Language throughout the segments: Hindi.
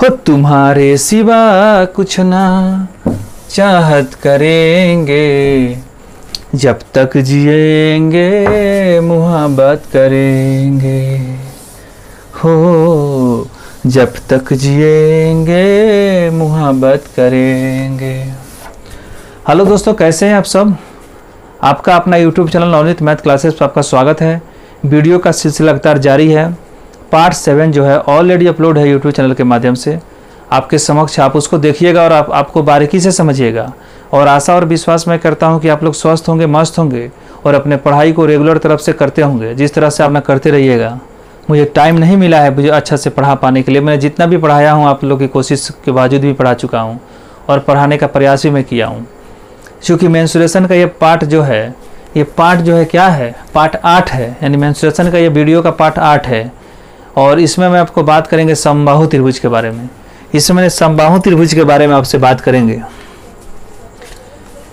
हो तुम्हारे सिवा कुछ ना चाहत करेंगे, जब तक जिएंगे मुहब्बत करेंगे, हो जब तक जिएंगे मुहब्बत करेंगे। हेलो दोस्तों, कैसे हैं आप सब। आपका अपना YouTube channel Navneet math classes पर आपका स्वागत है। वीडियो का सिलसिला लगातार जारी है। पार्ट 7 जो है ऑलरेडी अपलोड है यूट्यूब चैनल के माध्यम से आपके समक्ष। आप उसको देखिएगा और आपको बारीकी से समझिएगा। और आशा और विश्वास मैं करता हूं कि आप लोग स्वस्थ होंगे, मस्त होंगे और अपने पढ़ाई को रेगुलर तरफ से करते होंगे। जिस तरह से आप ना करते रहिएगा। मुझे टाइम नहीं मिला है मुझे अच्छा से पढ़ा पाने के लिए। मैंने जितना भी पढ़ाया हूँ आप लोग की कोशिश के बावजूद भी पढ़ा चुका हूँ और पढ़ाने का प्रयास भी मैं किया हूँ। चूँकि मेंस्ट्रुएशन का ये पार्ट जो है क्या है, पार्ट 8 है। यानी मेंस्ट्रुएशन का ये वीडियो का पार्ट 8 है। और इसमें मैं आपको बात करेंगे समबाहु त्रिभुज के बारे में। इसमें समबाहु त्रिभुज के बारे में आपसे बात करेंगे।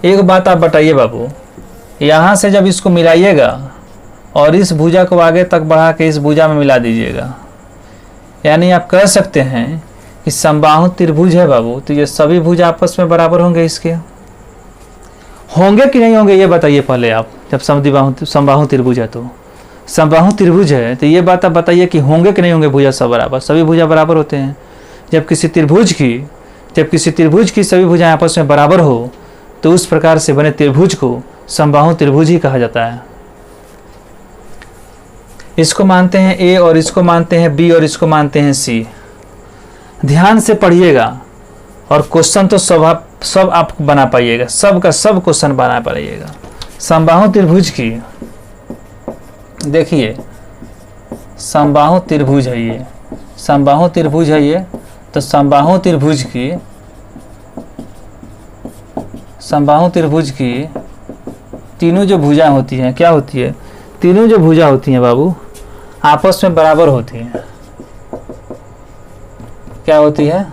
एक बात आप बताइए बाबू, यहाँ से जब इसको मिलाइएगा और इस भुजा को आगे तक बढ़ा के इस भुजा में मिला दीजिएगा, यानी आप कह सकते हैं कि समबाहु त्रिभुज है बाबू, तो ये सभी भुजा आपस में बराबर होंगे। इसके होंगे कि नहीं होंगे ये बताइए पहले आप। जब समबाहु त्रिभुज है तो समबाहु त्रिभुज है तो ये बात आप बताइए कि होंगे कि नहीं होंगे भुजा सब बराबर। सभी भुजा बराबर होते हैं। जब किसी त्रिभुज की सभी भुजाएं आपस में बराबर हो तो उस प्रकार से बने त्रिभुज को समबाहु त्रिभुज ही कहा जाता है। इसको मानते हैं ए और इसको मानते हैं बी और इसको मानते हैं सी। ध्यान से पढ़िएगा और क्वेश्चन तो सब आप बना पाइएगा। सब का सब क्वेश्चन बना पाइएगा। समबाहु त्रिभुज की देखिए, समबाहु त्रिभुज है ये, समबाहु त्रिभुज है ये। तो समबाहु त्रिभुज की तीनों जो भुजाएं होती हैं क्या होती है, तीनों जो भुजा होती हैं बाबू आपस में बराबर होती हैं। क्या होती है,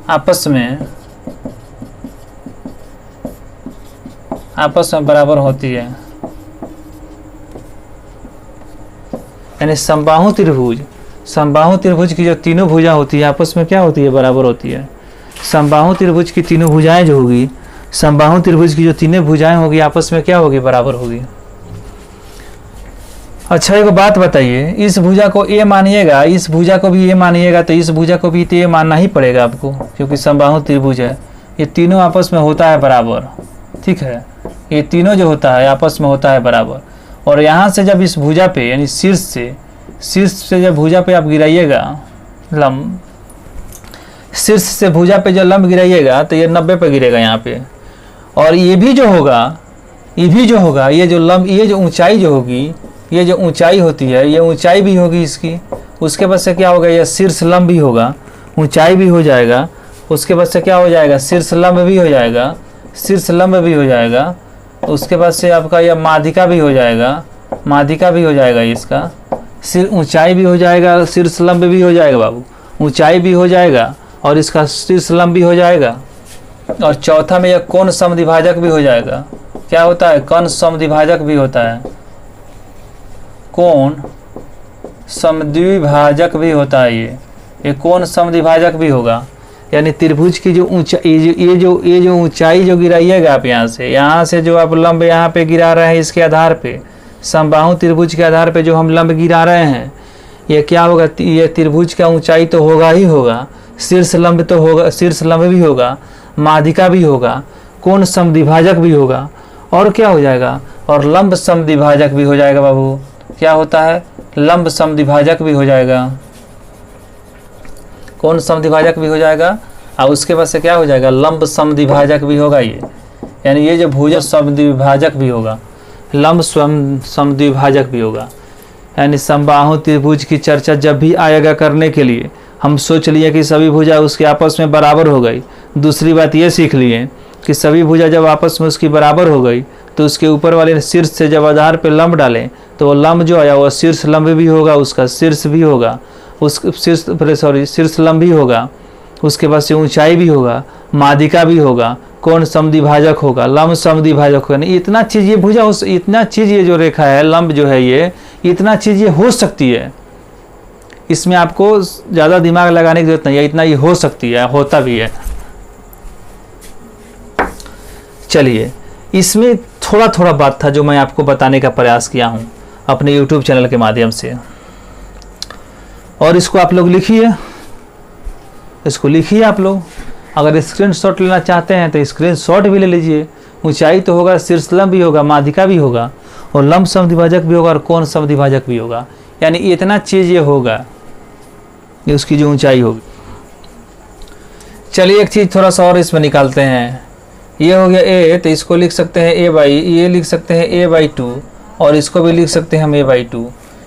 आपस में बराबर होती है। यानी समबाहु त्रिभुज की जो तीनों भुजा होती है आपस में क्या होती है, बराबर होती है। समबाहु त्रिभुज की तीनों भुजाएं जो होगी, समबाहु त्रिभुज की जो तीनों भुजाएं होगी आपस में क्या होगी, बराबर होगी। अच्छा एक बात बताइए, इस भुजा को ए मानिएगा, इस भुजा को भी ए मानिएगा, तो इस भुजा को भी तो ए मानना ही पड़ेगा आपको, क्योंकि समबाहु त्रिभुज है। ये तीनों आपस में होता है बराबर, ठीक है। ये तीनों जो होता है आपस में होता है बराबर। और यहाँ से जब इस भुजा पे यानी शीर्ष से जब भुजा पे आप गिराइएगा लंब, शीर्ष से भुजा पे जब लंब गिराइएगा तो ये 90 पे गिरेगा यहाँ पे। और ये भी जो होगा ये जो लंब, ये जो ऊंचाई जो होगी, ये जो ऊंचाई होती है ये ऊंचाई भी होगी इसकी। उसके बाद से क्या होगा, ये शीर्ष लंब भी होगा, ऊंचाई भी हो जाएगा। उसके बाद से क्या हो जाएगा, शीर्ष लंब भी हो जाएगा, उसके बाद से आपका यह माध्यिका भी हो जाएगा इसका। सिर ऊंचाई भी हो जाएगा, शीर्ष लंब भी हो जाएगा बाबू, ऊंचाई भी हो जाएगा और इसका शीर्ष लंब भी हो जाएगा। और चौथा में यह कोण समद्विभाजक भी हो जाएगा। क्या होता है, कोण समद्विभाजक भी होता है, कोण समद्विभाजक भी होता है। ये कोण समद्विभाजक भी होगा। यानी त्रिभुज की जो ऊंचाई, ये जो ऊंचाई जो गिराइएगा आप यहाँ से जो आप लंब यहाँ पे गिरा रहे हैं, इसके आधार पे समबाहु त्रिभुज के आधार पे जो हम लंब गिरा रहे हैं, ये क्या होगा, ये त्रिभुज का ऊंचाई तो होगा ही होगा, शीर्ष लंब तो होगा, शीर्ष लंब भी होगा, माध्यिका भी होगा, कोण समद्विभाजक भी होगा और क्या हो जाएगा, और लंब समद्विभाजक भी हो जाएगा बाबू। क्या होता है, लंब समद्विभाजक भी हो जाएगा, कोण समद्विभाजक भी हो जाएगा। और उसके बाद से क्या हो जाएगा, लंब समद्विभाजक भी होगा ये। यानी ये जो भुजा समद्विभाजक भी होगा, लंब समद्विभाजक भी होगा। यानी समबाहु त्रिभुज की चर्चा जब भी आएगा करने के लिए हम सोच लिए कि सभी भुजा उसके आपस में बराबर हो गई। दूसरी बात ये सीख लिए कि सभी भुजा जब आपस में उसकी बराबर हो गई तो उसके ऊपर वाले शीर्ष से जब आधार पे लंब डालें तो वो लंब जो आया वो शीर्ष लंब भी होगा, उसका शीर्ष भी होगा, शीर्ष लंब भी होगा। उसके बाद से ऊंचाई भी होगा, माध्यिका भी होगा, कोण समद्विभाजक होगा, लंब समद्विभाजक होगा। नहीं इतना चीज़ ये भुजा हो, इतना चीज़ ये जो रेखा है लंब जो है ये इतना चीज़ ये हो सकती है। इसमें आपको ज़्यादा दिमाग लगाने की जरूरत नहीं है, इतना ही हो सकती है, होता भी है। चलिए, इसमें थोड़ा थोड़ा बात था जो मैं आपको बताने का प्रयास किया हूँ अपने YouTube चैनल के माध्यम से। और इसको आप लोग लिखिए, इसको लिखिए आप लोग। अगर स्क्रीनशॉट लेना चाहते हैं तो स्क्रीनशॉट भी ले लीजिए। ऊंचाई तो होगा, शीर्षलंब भी होगा, माध्यिका भी होगा, और लंब समद्विभाजक भी होगा, और कोण समद्विभाजक भी होगा। यानी इतना चीज़ ये होगा, ये उसकी जो ऊंचाई होगी। चलिए एक चीज़ थोड़ा सा और इसमें निकालते हैं। ये हो गया ए, तो इसको लिख सकते हैं ए बाई, ये लिख सकते हैं ए बाई 2, और इसको भी लिख सकते हैं हम ए बाई 2।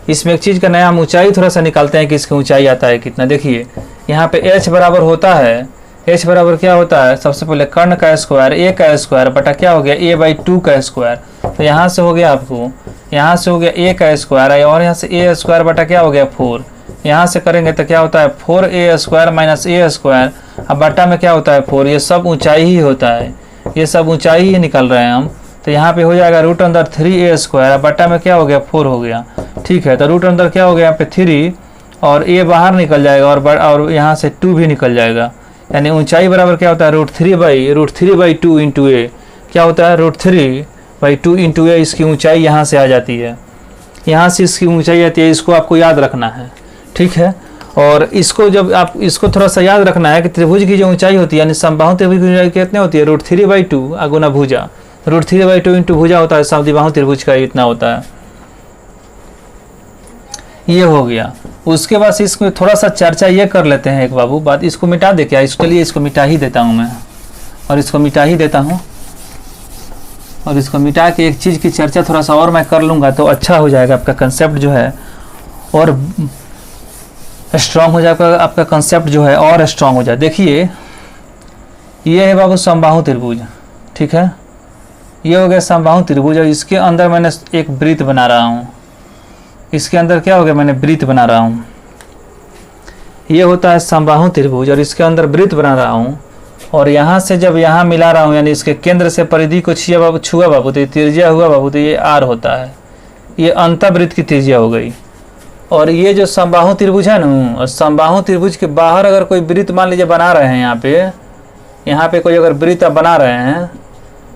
इसमें एक चीज़ का नया हम ऊंचाई थोड़ा सा निकालते हैं कि इसकी ऊंचाई आता है कितना। देखिए यहाँ पे h बराबर होता है, h बराबर क्या होता है, सबसे पहले कर्ण का स्क्वायर, a का स्क्वायर बटा क्या हो गया, a बाई 2 का स्क्वायर। तो यहाँ से हो गया आपको, यहाँ से हो गया a का स्क्वायर, और यहाँ से a स्क्वायर बटा क्या हो गया 4। यहाँ से करेंगे तो क्या होता है 4a square minus a square, अब बटा में क्या होता है 4। ये सब ऊंचाई ही होता है, ये सब ऊंचाई ही निकल रहे हैं हम। तो यहाँ पे हो जाएगा रूट अंदर 3a स्क्वायर, अब बटा में क्या हो गया 4 हो गया। ठीक है, तो रूट अंदर क्या हो गया यहाँ पे 3, और a बाहर निकल जाएगा, और यहाँ से 2 भी निकल जाएगा। यानी ऊंचाई बराबर क्या होता है रूट थ्री बाई 2 इंटू ए, क्या होता है रूट 3 बाई 2 इंटू ए। इसकी ऊंचाई यहाँ से आ जाती है, यहाँ से इसकी ऊंचाई आती है, इसको आपको याद रखना है। ठीक है, और इसको जब आप इसको थोड़ा सा याद रखना है कि त्रिभुज की जो ऊंचाई होती है, यानी समबाहु त्रिभुज की ऊंचाई कितनी होती है, रूट 3 बाई 2 अगुना भुजा, रूट 3 बाई 2 इंटू भुजा होता है समद्विबाहु त्रिभुज का, इतना होता है। ये हो गया। उसके बाद इसमें थोड़ा सा चर्चा ये कर लेते हैं एक बाबू बात, इसको मिटा दे क्या, इसके लिए इसको मिटा ही देता हूँ मैं, और इसको मिटा ही देता हूँ, और इसको मिटा के एक चीज़ की चर्चा थोड़ा सा और मैं कर लूँगा तो अच्छा हो जाएगा आपका कंसेप्ट जो है, और स्ट्रांग हो जाएगा आपका कंसेप्ट जो है, और स्ट्रांग हो जाए। देखिए ये है बाबू समबाहु त्रिभुज, ठीक है, ये हो गया समबाहु त्रिभुज, और इसके अंदर मैंने एक वृत्त बना रहा हूँ। इसके अंदर क्या हो गया, मैंने वृत्त बना रहा हूँ। ये होता है समबाहु त्रिभुज, और इसके अंदर वृत्त बना रहा हूँ, और यहाँ से जब यहाँ मिला रहा हूँ, यानी इसके केंद्र से परिधि को छुआ बाबू तो ये त्रिज्या हुआ बाबू, तो ये आर होता है, ये अंतःवृत्त की त्रिज्या हो गई। और ये जो समबाहु त्रिभुज है ना, और समबाहु त्रिभुज के बाहर अगर कोई वृत्त मान लीजिए बना रहे हैं, यहाँ पे कोई अगर वृत्त बना रहे हैं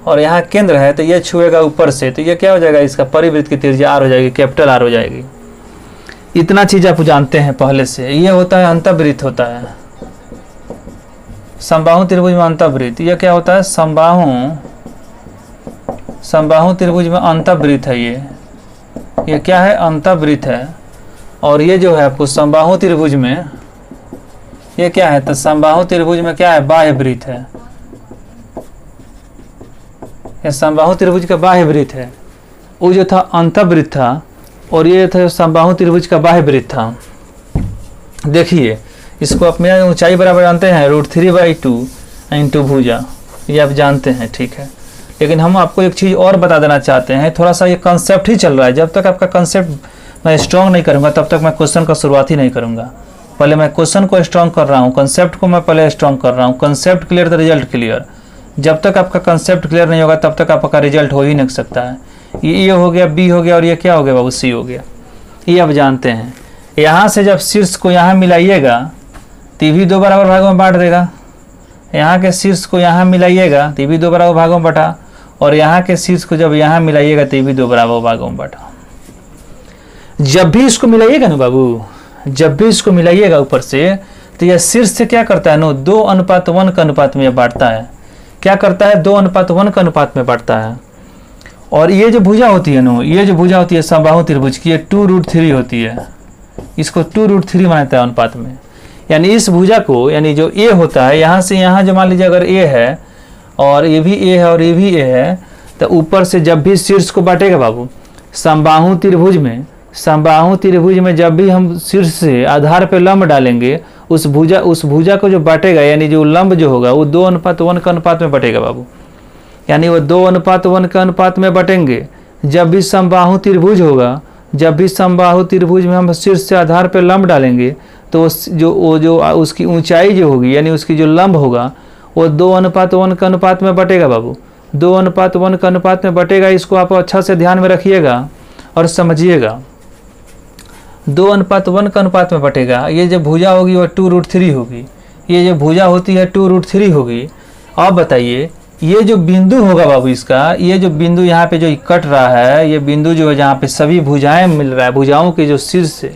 और यहाँ केंद्र है, तो ये छुएगा ऊपर से, तो ये क्या हो जाएगा, इसका परिवृत्त की त्रिज्या आर हो जाएगी, कैपिटल आर हो जाएगी। इतना चीज़ आप जानते हैं पहले से। ये होता है अंतःवृत्त होता है समबाहु त्रिभुज में, अंतःवृत्त। ये क्या होता है, समबाहु त्रिभुज में अंतःवृत्त है। ये क्या है, अंतःवृत्त है। और ये जो है आपको समबाहु त्रिभुज में ये क्या है, तो समबाहु त्रिभुज में क्या है, बाह्य वृत्त है। ये समबाहु त्रिभुज का बाह्य वृत्त है। वो जो था अंतःवृत्त था, और ये था समबाहु त्रिभुज का बाह्य वृत्त था। देखिए इसको अपने ऊंचाई बराबर जानते हैं रूट 3 बाई 2 इंटू भुजा, ये आप जानते हैं, ठीक है। लेकिन हम आपको एक चीज़ और बता देना चाहते हैं, थोड़ा सा ये कंसेप्ट ही चल रहा है। जब तक आपका कंसेप्ट मैं स्ट्रॉन्ग नहीं करूँगा तब तक मैं क्वेश्चन का शुरुआत ही नहीं करूँगा। पहले मैं क्वेश्चन को स्ट्रॉन्ग कर रहा हूँ, कंसेप्ट को मैं पहले स्ट्रॉन्ग कर रहा हूँ। कंसेप्ट क्लियर तो रिजल्ट क्लियर। जब तक आपका कंसेप्ट क्लियर नहीं होगा तब तक आपका रिजल्ट हो ही नहीं सकता है। ये हो गया, बी हो गया, और ये क्या हो गया बाबू, सी हो गया। ये आप जानते हैं। यहाँ से जब शीर्ष को यहाँ मिलाइएगा तो भी 2 बराबर भागों में बांट देगा। यहाँ के शीर्ष को यहाँ मिलाइएगा तो भी 2 बराबर भागों में बटा, और यहाँ के शीर्ष को जब यहाँ मिलाइएगा तो भी 2 बराबर भागों में बटा। जब भी इसको मिलाइएगा ना बाबू, जब भी इसको मिलाइएगा ऊपर से, तो यह शीर्ष से क्या करता है नो, 2:1 का अनुपात में बांटता है। क्या करता है, 2:1 का अनुपात में बांटता है। और ये जो भुजा होती है नो, ये जो भुजा होती है समबाहु त्रिभुज की, ये 2√3 होती है। इसको 2√3 मानता है अनुपात में। यानी इस भुजा को, यानी जो ए होता है, यहाँ से यहाँ जो मान लीजिए अगर ए है, और ये भी ए है, और ये भी ए है, तो ऊपर से जब भी शीर्ष को बांटेगा बाबू समबाहु त्रिभुज में जब भी हम शीर्ष से आधार पे लंब डालेंगे, उस भुजा को जो बांटेगा, यानी जो लंब जो होगा वो 2:1 का अनुपात में बटेगा बाबू। यानी वो 2:1 का अनुपात में बटेंगे। जब भी समबाहु त्रिभुज होगा, जब भी समबाहु त्रिभुज में हम शीर्ष से आधार पे लंब डालेंगे, तो जो उसकी ऊंचाई जो होगी, यानी उसकी जो लंब होगा, वो 2:1 का अनुपात में बटेगा बाबू। 2:1 का अनुपात में बटेगा। इसको आप अच्छा से ध्यान में रखिएगा और समझिएगा। 2:1 का अनुपात में बटेगा। ये जो भुजा होगी वह 2√3 होगी, ये जो भुजा होती है 2√3 होगी। अब बताइए ये जो बिंदु होगा बाबू इसका, ये जो बिंदु यहाँ पे जो कट रहा है, ये बिंदु जो है जहाँ पे सभी भुजाएं मिल रहा है, भुजाओं के जो शीर्ष से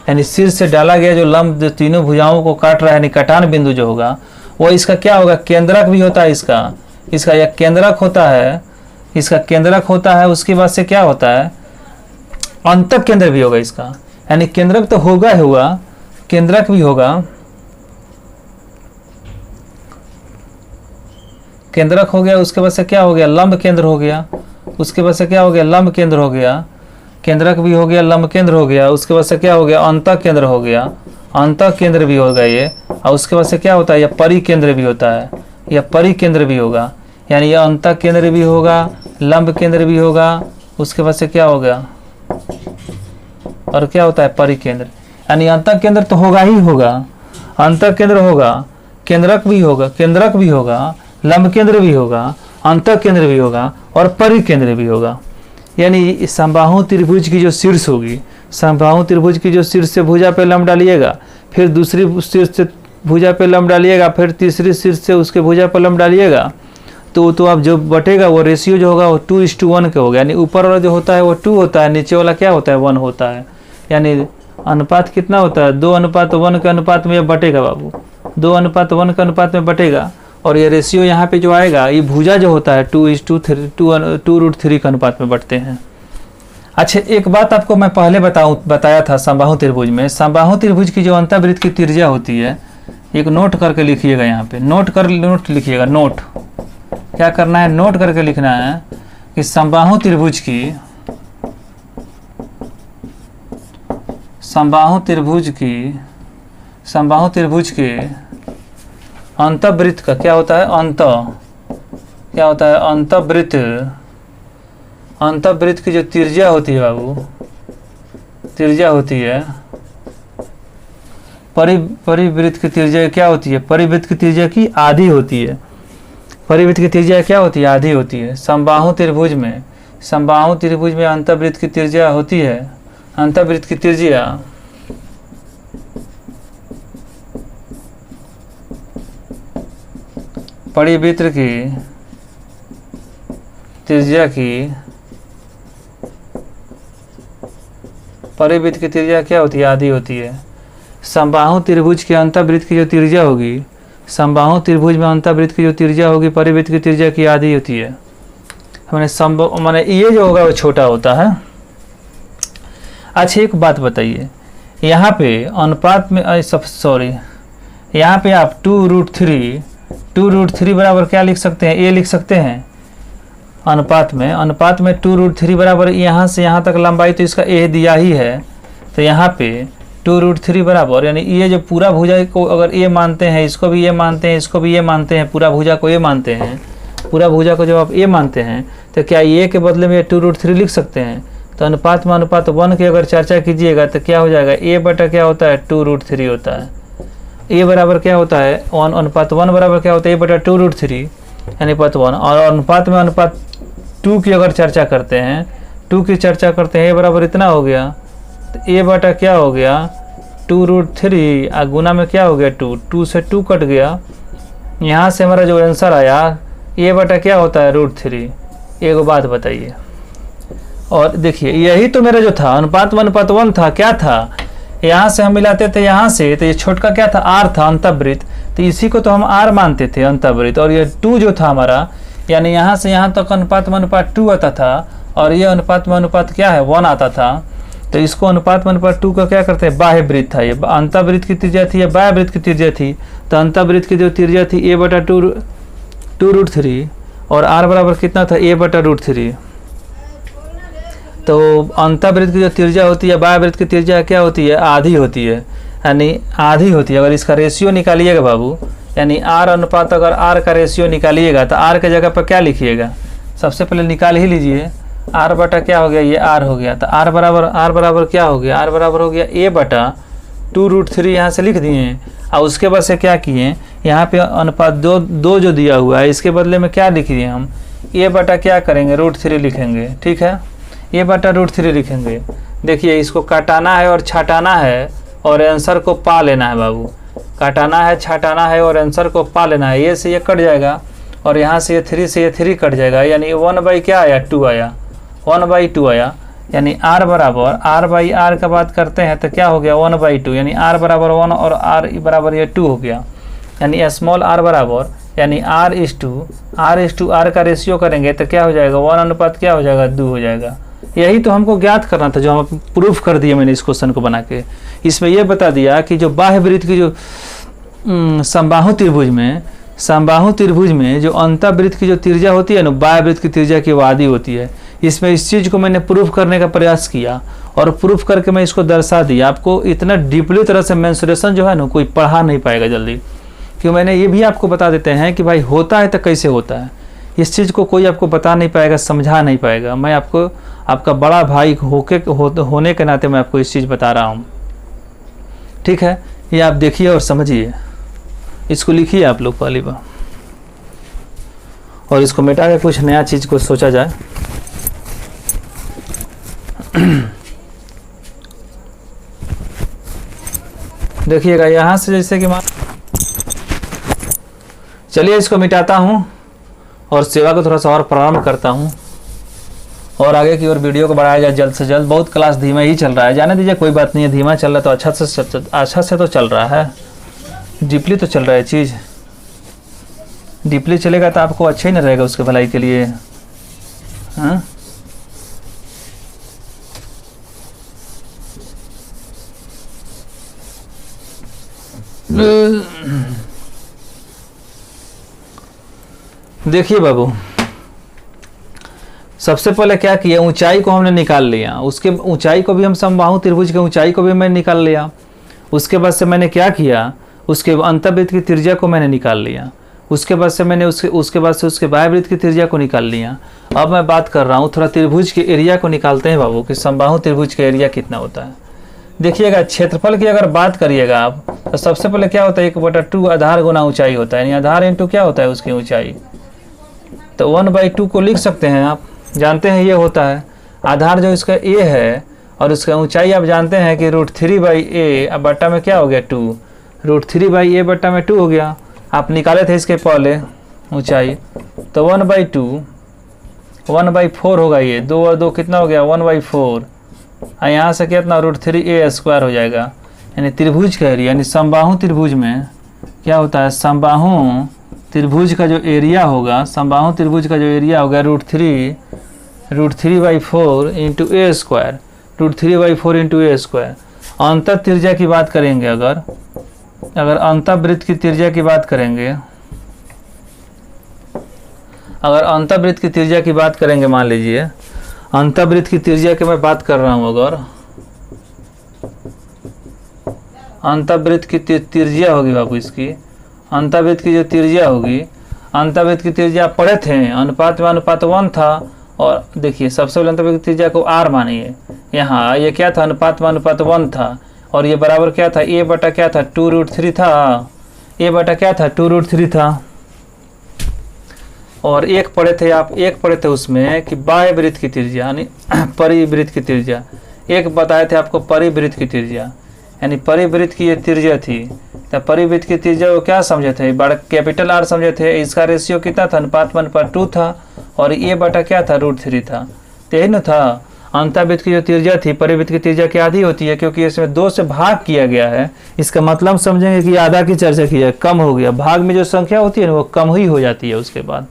यानी शीर्ष से डाला गया जो लंब जो तीनों भुजाओं को काट रहा है यानी कटान बिंदु जो होगा वो इसका क्या होगा, केंद्रक भी होता है इसका यह केंद्रक होता है, इसका केंद्रक होता है। उसके बाद से क्या होता है, अंतक केंद्र भी होगा इसका, यानी केंद्रक तो होगा ही होगा, केंद्रक भी होगा, केंद्रक हो गया। उसके बाद से क्या हो गया, लंब केंद्र हो गया। उसके बाद से क्या हो गया, लंब केंद्र हो गया, केंद्रक भी हो गया, लंब केंद्र हो गया। उसके बाद से क्या हो गया, अंतक केंद्र हो गया, अंतक केंद्र भी होगा ये। और उसके बाद से क्या होता है, यह परिकेंद्र भी होता है, यह परिकेंद्र भी होगा, यानी यह अंतक केंद्र भी होगा, लंब केंद्र भी होगा। उसके बाद से क्या हो गया, और क्या होता है, परिकेंद्र, यानी अंतक केंद्र तो होगा ही होगा, अंतक केंद्र होगा, केंद्रक भी होगा, केंद्रक भी होगा, लंब केंद्र भी होगा, अंतक केंद्र भी होगा और परिकेंद्र भी होगा। यानी समबाहु त्रिभुज की जो शीर्ष होगी, समबाहु त्रिभुज की जो शीर्ष से भुजा पे लंब डालिएगा, फिर दूसरी शीर्ष से भुजा पे लंब डालिएगा, फिर तीसरी शीर्ष से उसके भुजा पर लंब डालिएगा, तो आप जो बटेगा वो रेशियो जो होगा वो 2:1 का होगा। यानी ऊपर वाला जो होता है वो 2 होता है, नीचे वाला क्या होता है, 1 होता है। यानी अनुपात कितना होता है, 2:1 के अनुपात में यह बटेगा बाबू, 2:1 के अनुपात में बटेगा। और ये रेशियो यहाँ पे जो आएगा, ये भुजा जो होता है 2:3 के अनुपात में बढ़ते हैं। अच्छा एक बात आपको मैं पहले बताया था समबाहु त्रिभुज में, समबाहु त्रिभुज की जो अंतःवृत्त की त्रिज्या होती है, एक नोट करके लिखिएगा, यहाँ पे नोट लिखिएगा, नोट क्या करना है, नोट करके लिखना है कि समबाहु त्रिभुज के अंतःवृत्त का क्या होता है, अंतःवृत्त की जो त्रिज्या होती है बाबू, त्रिज्या होती है, परिवृत्त की त्रिज्या क्या होती है, परिवृत्त की त्रिज्या की आधी होती है, परिवृत्त की त्रिज्या क्या होती है, आधी होती है। समबाहु त्रिभुज में अंतःवृत्त की त्रिज्या होती है, अंतःवृत्त की त्रिज्या परिवृत्त की त्रिज्या क्या होती है, आधी होती है। समबाहु त्रिभुज के अंतःवृत्त की जो त्रिज्या होगी, समबाहु त्रिभुज में अंतःवृत्त की जो त्रिज्या होगी परिवृत्त की त्रिज्या की आधी होती है। माने ये जो होगा वो छोटा होता है। अच्छा एक बात बताइए, यहाँ पे अनुपात में यहाँ पे आप 2√3 बराबर क्या लिख सकते हैं, ए लिख सकते हैं। अनुपात में 2√3 बराबर यहाँ से यहाँ तक लंबाई तो इसका ए दिया ही है, तो यहाँ पे 2√3 बराबर, यानी ये जो पूरा भुजा को अगर ए मानते हैं, इसको भी ये मानते हैं, इसको भी ये मानते हैं, पूरा भुजा को ए मानते हैं, पूरा भुजा को जब आप ए मानते हैं तो क्या ए के बदले में 2√3 लिख सकते हैं। तो अनुपात में अनुपात 1 की अगर चर्चा कीजिएगा तो क्या हो जाएगा, ए बटा क्या होता है, 2√3 होता है। ए बराबर क्या होता है, 1:1 बराबर क्या होता है, ए बटा 2√3 यानी अनुपात 1। और अनुपात में अनुपात 2 की अगर चर्चा करते हैं, 2 की चर्चा करते हैं, ए बराबर इतना हो गया, तो ए बटा क्या हो गया 2√3 और गुना में क्या हो गया 2 से 2 कट गया। यहाँ से हमारा जो आंसर आया ए बटा क्या होता है √3। एक बात बताइए, और देखिए यही तो मेरा जो था अनुपात 1 था, क्या था, यहाँ से हम मिलाते थे यहाँ से, तो ये छोटका क्या था, आर था अंतःवृत्त, तो इसी को तो हम आर मानते थे अंतःवृत्त। और ये 2 जो था हमारा, यानी यहाँ से यहाँ तक अनुपात में अनुपात 2 आता था, और ये अनुपात में अनुपात क्या है 1 आता था। तो इसको अनुपात में अनुपात 2 का क्या करते हैं, बाह्य वृत्त था, ये अंतःवृत्त की त्रिज्या थी या बाह्य वृत्त की त्रिज्या थी। तो अंतःवृत्त की जो त्रिज्या थी ए बटा 2√3 और आर बराबर कितना था, ए बटा √3। तो अंतःवृत्त की जो त्रिज्या होती है, बाह्य वृत्त की त्रिज्या क्या होती है, आधी होती है, यानी आधी होती है। अगर इसका रेशियो निकालिएगा बाबू, यानी आर अनुपात अगर आर का रेशियो निकालिएगा तो आर के जगह पर क्या लिखिएगा, सबसे पहले निकाल ही लीजिए, आर बटा क्या हो गया, ये आर हो गया। तो आर बराबर क्या हो गया, आर बराबर हो गया ए बटा 2√3 यहाँ से लिख दिए। और उसके बाद से क्या किए, यहाँ पे अनुपात 2 जो दिया हुआ है इसके बदले में क्या लिख दिए हम, ए बटा क्या करेंगे √3 लिखेंगे, ठीक है, ए बटा √3 लिखेंगे। देखिए इसको काटाना है और छाटाना है और आंसर को पा लेना है बाबू। काटाना है, छाटाना है और आंसर को पा लेना है। ये से ये कट जाएगा और यहाँ से ये 3 से ये 3 कट जाएगा, यानी 1 क्या आया, 2 आया, 1/2 आया। यानी r बराबर r/r का बात करते हैं तो क्या हो गया 1/2, यानी r बराबर 1 और r बराबर ये 2 हो गया। यानी स्मॉल r बराबर, यानी r/r का रेशियो करेंगे तो क्या हो जाएगा 1 अनुपात क्या हो जाएगा 2 हो जाएगा। यही तो हमको ज्ञात करना था, जो हम प्रूफ कर दिए मैंने इस क्वेश्चन को बना के। इसमें यह बता दिया कि जो बाह्य वृत्त की जो समबाहु त्रिभुज में जो अंतःवृत्त की जो त्रिज्या होती है ना, बाह्य वृत्त की त्रिज्या की आधी होती है। इसमें इस चीज़ को मैंने प्रूफ करने का प्रयास किया और प्रूफ करके मैं इसको दर्शा दिया। आपको इतना डीपली तरह से मेंसुरेशन जो है ना कोई पढ़ा नहीं पाएगा जल्दी, क्यों मैंने ये भी आपको बता देते हैं कि भाई होता है तो कैसे होता है। इस चीज़ को कोई आपको बता नहीं पाएगा, समझा नहीं पाएगा। मैं आपको आपका बड़ा भाई होने के नाते मैं आपको इस चीज़ बता रहा हूँ, ठीक है। ये आप देखिए और समझिए, इसको लिखिए आप लोग पहली बार और इसको मिटा के कुछ नया चीज़ को सोचा जाए। देखिएगा यहाँ से जैसे कि चलिए इसको मिटाता हूँ और सेवा को थोड़ा सा और प्रारंभ करता हूँ और आगे की ओर वीडियो को बढ़ाया जाए जल्द से जल्द। बहुत क्लास धीमा ही चल रहा है, जाने दीजिए, कोई बात नहीं है। धीमा चल रहा है तो अच्छा से तो चल रहा है, डीपली तो चल रहा है चीज़। डीपली चलेगा तो आपको अच्छा ही नहीं रहेगा उसके भलाई के लिए, हाँ। देखिए बाबू, सबसे पहले क्या किया, ऊंचाई को हमने निकाल लिया। उसके ऊंचाई को भी हम समबाहु त्रिभुज की ऊंचाई को भी मैंने निकाल लिया। उसके बाद से मैंने क्या किया, उसके अंतःवृत्त की त्रिज्या को मैंने निकाल लिया। उसके बाद से मैंने उसके बाद से उसके बाह्य वृत्त की त्रिज्या को निकाल लिया। अब मैं बात कर रहा हूँ थोड़ा त्रिभुज के एरिया को निकालते हैं बाबू, कि समबाहु त्रिभुज का एरिया कितना होता है। देखिएगा क्षेत्रफल की अगर बात करिएगा आप तो सबसे पहले क्या होता है, 1/2 आधार गुना ऊंचाई होता है, यानी आधार इंटू क्या होता है उसकी ऊंचाई। तो 1/2 को लिख सकते हैं आप, जानते हैं ये होता है आधार जो इसका a है और उसका ऊंचाई आप जानते हैं कि √3/a। अब बट्टा में क्या हो गया 2, √3/a बट्टा में 2 हो गया। आप निकाले थे इसके पहले ऊंचाई, तो 1/4 होगा ये, 2 और 2 कितना हो गया 1/4। और यहाँ से कितना √3a² हो जाएगा। यानी त्रिभुज का एरिया, यानी समबाहु त्रिभुज में क्या होता है, समबाहु त्रिभुज का जो एरिया होगा, समबाहु त्रिभुज का जो एरिया होगा √3/4 इंटू a², √3/4 इंटू a²। अंतर त्रिज्या की बात करेंगे, अगर अंतःवृत्त की त्रिज्या की बात करेंगे, अगर अंतःवृत्त की त्रिज्या की बात करेंगे, मान लीजिए अंतःवृत्त की त्रिज्या की मैं बात कर रहा हूँ, अगर अंतःवृत्त की त्रिज्या होगी बाबू, इसकी अंतःवृत्त की जो त्रिज्या होगी, अंतःवृत्त की त्रिज्या पढ़े थे अनुपात में अनुपात 1 था। और देखिए सबसे पहले अंतःवृत्त की त्रिज्या को r मानिए, यहाँ ये क्या था अनुपात में अनुपात 1 था और ये बराबर क्या था a बटा क्या था 2√3 था, a बटा क्या था 2√3 था। और एक पढ़े थे आप, एक पढ़े थे उसमें कि बाह्य वृत्त की त्रिज्या यानी परिवृत्त की त्रिज्या, एक बताए थे आपको परिवृत्त की त्रिज्या, यानी परिवृत्त की ये त्रिज्या थी। तो परिवृत्त की त्रिज्या को क्या समझे थे, बड़ा कैपिटल R समझे थे। इसका रेशियो कितना था, अनुपात में अनुपात 2 था और a बटा क्या था √3 था। तो यही न था अंतःवृत्त की जो त्रिज्या थी, परिवृत्त की त्रिज्या की आधी होती है, क्योंकि इसमें 2 से भाग किया गया है। इसका मतलब समझेंगे कि आधा की चर्चा की है, कम हो गया। भाग में जो संख्या होती है ना वो कम ही हो जाती है उसके बाद।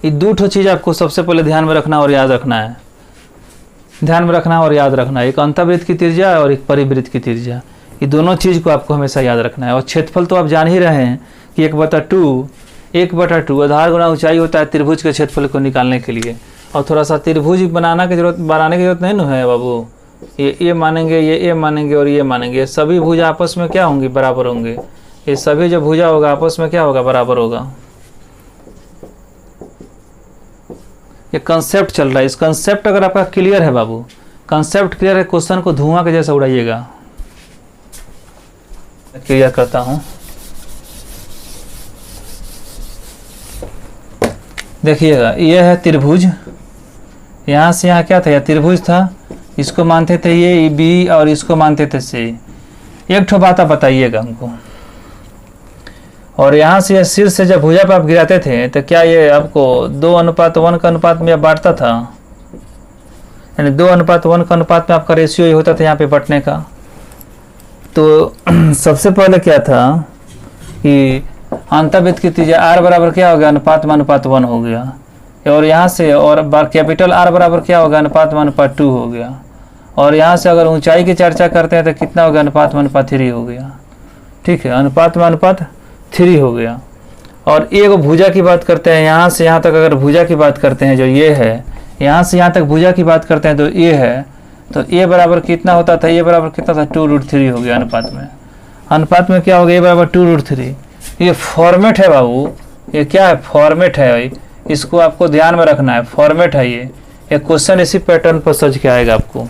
ये 2 चीज़ आपको सबसे पहले ध्यान में रखना और याद रखना है, ध्यान में रखना और याद रखना है। एक अंतःवृत्त की त्रिज्या और एक परिवृत्त की त्रिज्या, ये दोनों चीज़ को आपको हमेशा याद रखना है। और क्षेत्रफल तो आप जान ही रहे हैं कि 1/2 आधार गुना ऊंचाई होता है त्रिभुज के क्षेत्रफल को निकालने के लिए। और थोड़ा सा त्रिभुज बनाने की जरूरत नहीं है बाबू। ये मानेंगे, ये मानेंगे और ये मानेंगे, सभी भुजा आपस में क्या होंगी, बराबर होंगे। ये सभी जो भुजा होगा आपस में क्या होगा, बराबर होगा। ये कंसेप्ट चल रहा है। इस कंसेप्ट अगर आपका क्लियर है बाबू, कंसेप्ट क्लियर है, क्वेश्चन को धुआं के जैसा उड़ाइएगा। क्लियर करता हूं, देखिएगा ये है त्रिभुज, यहाँ से यहाँ क्या था, यह त्रिभुज था, इसको मानते थे ये बी और इसको मानते थे सी। एक ठो बात आप बताइएगा हमको। और यहाँ से सिर से जब भुजा पर आप गिराते थे तो क्या ये आपको 2:1 का अनुपात में बांटता था, यानी 2:1 का अनुपात में आपका रेशियो ये होता था यहाँ पे बंटने का। तो सबसे पहले क्या था कि अंतर्वृत्त की त्रिज्या r बराबर क्या हो गया, अनुपात में अनुपात 1 हो गया। और यहाँ से और कैपिटल R बराबर क्या होगा, अनुपात में अनुपात 2 हो गया। और यहाँ से अगर ऊंचाई की चर्चा करते हैं तो कितना हो गया, अनुपात में अनुपात 3 हो गया। ठीक है, अनुपात में अनुपात 3 हो गया। और एक भुजा की बात करते हैं, यहाँ से यहाँ तक अगर भुजा की बात करते हैं जो ये है, यहाँ से यहाँ तक भुजा की बात करते हैं तो ये है, तो ए बराबर कितना होता था, ए बराबर कितना था, 2√3 हो गया अनुपात में। अनुपात में क्या हो गया, ए बराबर 2√3। ये फॉर्मेट है बाबू, ये क्या है, फॉर्मेट है भाई, इसको आपको ध्यान में रखना है, फॉर्मेट है ये। एक क्वेश्चन इसी पैटर्न पर सच के आएगा आपको।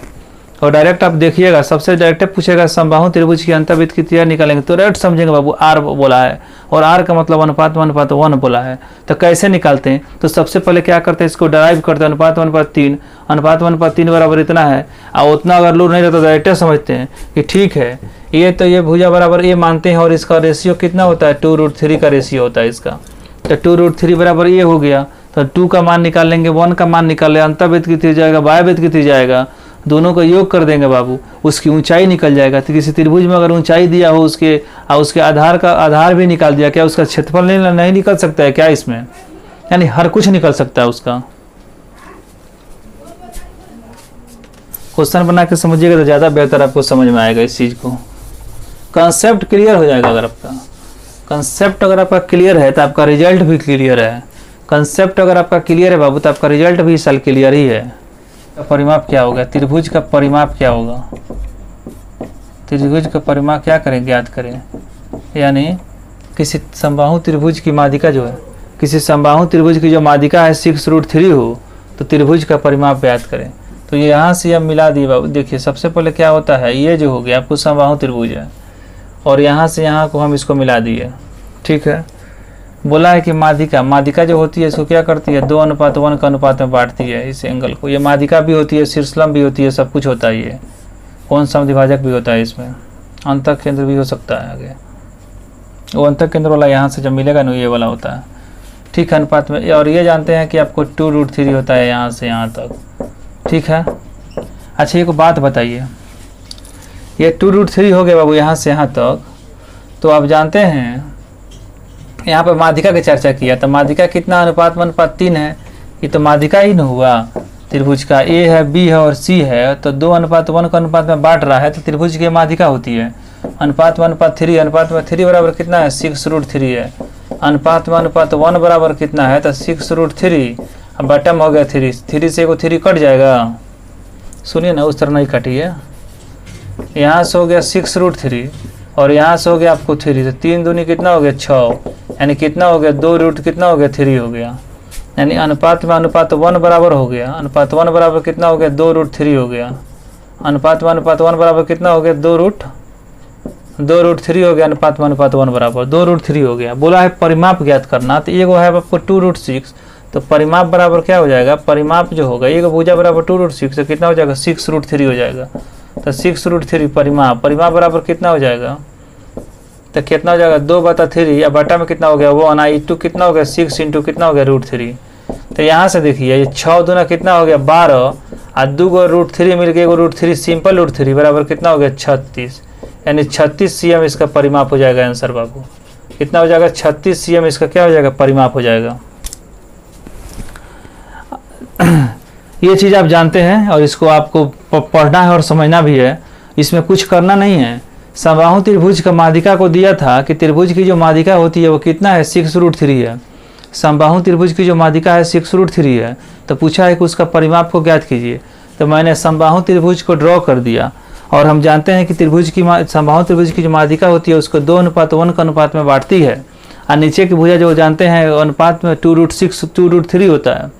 और डायरेक्ट आप देखिएगा, सबसे डायरेक्ट पूछेगा समबाहु त्रिभुज की अंतर्वृत्त की त्रिज्या निकालेंगे तो डायरेक्ट समझेंगे बाबू आर बोला है और आर का मतलब अनुपात में अनुपात 1 बोला है। तो कैसे निकालते हैं, तो सबसे पहले क्या करते हैं, इसको डराइव करते हैं, अनुपात में अनुपात 3, अनुपात में अनुपात 3 बराबर इतना है। और उतना अगर लोड नहीं रहता तो डायरेक्ट समझते हैं कि ठीक है ये तो ये भुजा बराबर ये मानते हैं और इसका रेशियो कितना होता है, 2√3 का रेशियो होता है इसका। तो 2√3 बराबर ये हो गया, तो 2 का मान निकाल लेंगे, 1 का मान निकाल लेंगे, अंतर्वृत्त की त्रिज्या जाएगा, बाह्यवृत्त की त्रिज्या जाएगा, दोनों का योग कर देंगे बाबू, उसकी ऊंचाई निकल जाएगा। तो किसी त्रिभुज में अगर ऊंचाई दिया हो उसके और उसके आधार का आधार भी निकाल दिया, क्या उसका क्षेत्रफल नहीं निकल सकता है क्या इसमें, यानी हर कुछ निकल सकता है उसका। क्वेश्चन बना के समझिएगा तो ज़्यादा बेहतर आपको समझ में आएगा इस चीज़ को। कंसेप्ट क्लियर हो जाएगा, अगर आपका कंसेप्ट अगर आपका क्लियर है तो आपका रिजल्ट भी क्लियर है। कंसेप्ट अगर आपका क्लियर है बाबू तो आपका रिजल्ट भी इस साल क्लियर ही है। परिमाप क्या होगा, त्रिभुज का परिमाप क्या होगा, त्रिभुज का परिमाप क्या करें, ज्ञात करें। यानी किसी समबाहु त्रिभुज की माध्यिका जो है, किसी समबाहु त्रिभुज की जो माध्यिका है 6√3 हो तो त्रिभुज का परिमाप ज्ञात करें। तो ये यहाँ से अब मिला दिए बाबू। देखिए सबसे पहले क्या होता है, ये जो हो गया आपको समबाहु त्रिभुज है और यहाँ से यहाँ को हम इसको मिला दिए। ठीक है, बोला है कि माध्यिका जो होती है इसको क्या करती है, 2:1 का अनुपात में बांटती है इस एंगल को। ये माध्यिका भी होती है, शीर्षलंब भी होती है, सब कुछ होता है। ये कौन समद्विभाजक भी होता है, इसमें अंतः केंद्र भी हो सकता है आगे। वो अंतः केंद्र वाला यहाँ से जब मिलेगा ना ये वाला होता है। ठीक है, अनुपात में। और ये जानते हैं कि आपको 2√3 होता है यहाँ से यहाँ तक। ठीक है, अच्छा एक बात बताइए, ये 2√3 हो गया बाबू यहाँ से यहाँ तक। तो आप जानते हैं यहाँ पर माध्यिका की चर्चा किया, तो माध्यिका कितना, अनुपात में अनुपात 3 है। ये तो माध्यिका ही न हुआ त्रिभुज का, ए है, बी है और सी है, तो 2:1 का अनुपात में बांट रहा है तो त्रिभुज की माध्यिका होती है। अनुपात में अनुपात 3, अनुपात में 3 बराबर कितना है, 6√3 है। अनुपात में अनुपात 1 बराबर कितना है, तो 6√3, अब बटम हो गया 3 से को 3 कट जाएगा। सुनिए ना, उस तरह नहीं कटिए। यहाँ से हो गया 6√3 और यहाँ से हो गया आपको 3, तो 3 दूनी कितना हो गया 6, यानी कितना हो गया 2 रूट कितना हो गया 3 हो गया। यानी अनुपात में अनुपात 1 बराबर हो गया, अनुपात 1 बराबर कितना हो गया 2√3 हो गया। अनुपात में अनुपात 1 बराबर कितना हो गया 2√3 हो गया। अनुपात में अनुपात 1 बराबर 2√3 हो गया। बोला है परिमाप ज्ञात करना, तो एक है आपको 2√6, तो परिमाप बराबर क्या हो जाएगा, परिमाप जो होगा एक भुजा बराबर 2√6 तो कितना हो जाएगा 6√3 हो जाएगा। तो 6√3 परिमाप बराबर कितना हो जाएगा, तो कितना हो जाएगा 2/3 या बटा में कितना हो गया 1, आई 2 कितना हो गया 6 इंटू कितना हो गया √3। तो यहाँ से देखिए ये 6 दूना कितना हो गया 12 और 2 को √3 मिल के √3 सिंपल √3 बराबर कितना हो गया 36, यानी 36 cm इसका परिमाप हो जाएगा। आंसर बाबू कितना हो जाएगा 36 cm इसका क्या हो जाएगा, परिमाप हो जाएगा। ये चीज़ आप जानते हैं और इसको आपको पढ़ना है और समझना भी है, इसमें कुछ करना नहीं है। समबाहु त्रिभुज का माध्यिका को दिया था कि त्रिभुज की जो माध्यिका होती है वो कितना है 6√3 है। समबाहु त्रिभुज की जो माध्यिका है 6√3 है, तो पूछा है कि उसका परिमाप को ज्ञात कीजिए। तो मैंने समबाहु त्रिभुज को ड्रॉ कर दिया और हम जानते हैं कि त्रिभुज की समबाहु त्रिभुज की जो माध्यिका होती है उसको 2:1 का अनुपात में बांटती है और नीचे की भुजा जो जानते हैं अनुपात में 2√3 होता है।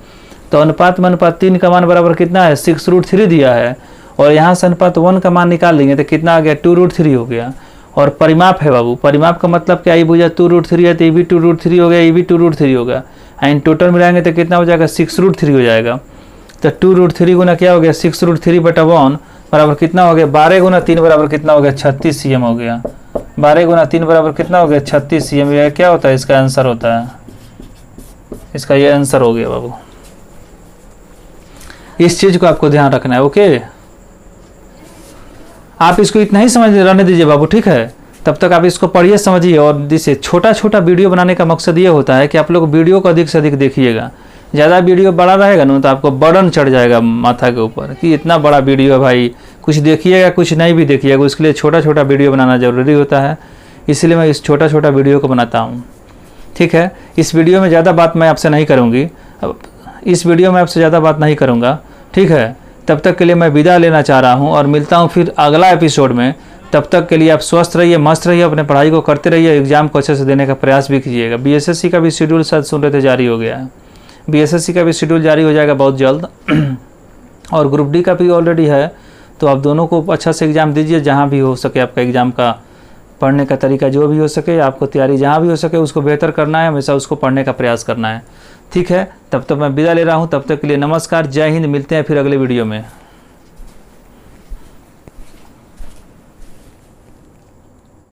तो अनुपात में अनुपात 3 का मान बराबर कितना है 6√3 दिया है और यहाँ से अनुपात 1 का मान निकाल लेंगे तो कितना आ गया 2√3 हो गया। और परिमाप है बाबू, परिमाप का मतलब क्या, ये भुजा 2√3 है तो ये भी 2√3 हो गया, ये भी 2√3 होगा, एंड टोटल मिलाएंगे तो कितना हो जाएगा 6√3 हो जाएगा। तो 2√3 गुना क्या हो गया 6√3/1 बराबर कितना हो गया 12 गुना 3 बराबर कितना हो गया 36 cm हो गया। 12 गुना 3 बराबर कितना हो गया 36 cm। यह क्या होता है इसका आंसर होता है, इसका ये आंसर हो गया बाबू। इस चीज को आपको ध्यान रखना है। ओके, आप इसको इतना ही समझ रहने दीजिए बाबू, ठीक है। तब तक आप इसको पढ़िए समझिए। और जिससे छोटा छोटा वीडियो बनाने का मकसद ये होता है कि आप लोग वीडियो को अधिक से अधिक देखिएगा। ज़्यादा वीडियो बड़ा रहेगा ना तो आपको बर्डन चढ़ जाएगा माथा के ऊपर कि इतना बड़ा वीडियो है भाई, कुछ देखिएगा कुछ नहीं भी देखिएगा। उसके लिए छोटा छोटा वीडियो बनाना ज़रूरी होता है, इसलिए मैं इस छोटा छोटा वीडियो को बनाता हूँ, ठीक है। इस वीडियो में ज़्यादा बात मैं आपसे नहीं करूँगी, इस वीडियो में आपसे ज़्यादा बात नहीं करूँगा, ठीक है। तब तक के लिए मैं विदा लेना चाह रहा हूँ और मिलता हूँ फिर अगला एपिसोड में। तब तक के लिए आप स्वस्थ रहिए, मस्त रहिए, अपने पढ़ाई को करते रहिए, एग्जाम को अच्छे से देने का प्रयास भी कीजिएगा। बीएसएससी का भी शेड्यूल शायद सुन रहे थे जारी हो गया है, बीएसएससी का भी शेड्यूल जारी हो जाएगा बहुत जल्द और ग्रुप डी का भी ऑलरेडी है। तो आप दोनों को अच्छा से एग्ज़ाम दीजिए, जहाँ भी हो सके आपका एग्ज़ाम का पढ़ने का तरीका जो भी हो सके, आपको तैयारी जहाँ भी हो सके उसको बेहतर करना है, हमेशा उसको पढ़ने का प्रयास करना है, ठीक है। तब तक मैं विदा ले रहा हूँ, तब तक के लिए नमस्कार, जय हिंद। मिलते हैं फिर अगले वीडियो में।